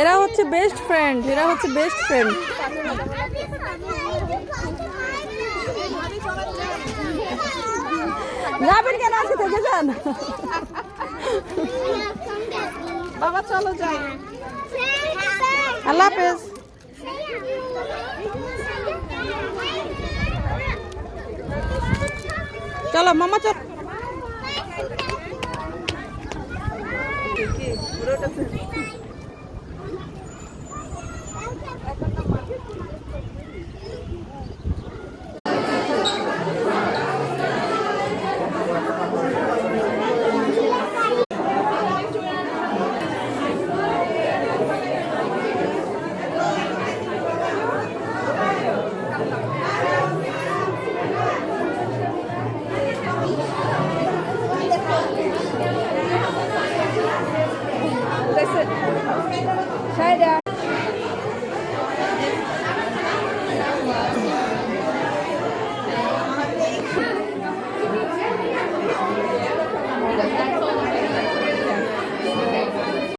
এরা হচ্ছে best friend, এরা হচ্ছে বেস্ট ফ্রেন্ড। যাবেন কেন, আজকে থেকে যান। বাবা চলো যাই, আল্লাহ হাফেজ। চলো মামা চল। Shaida.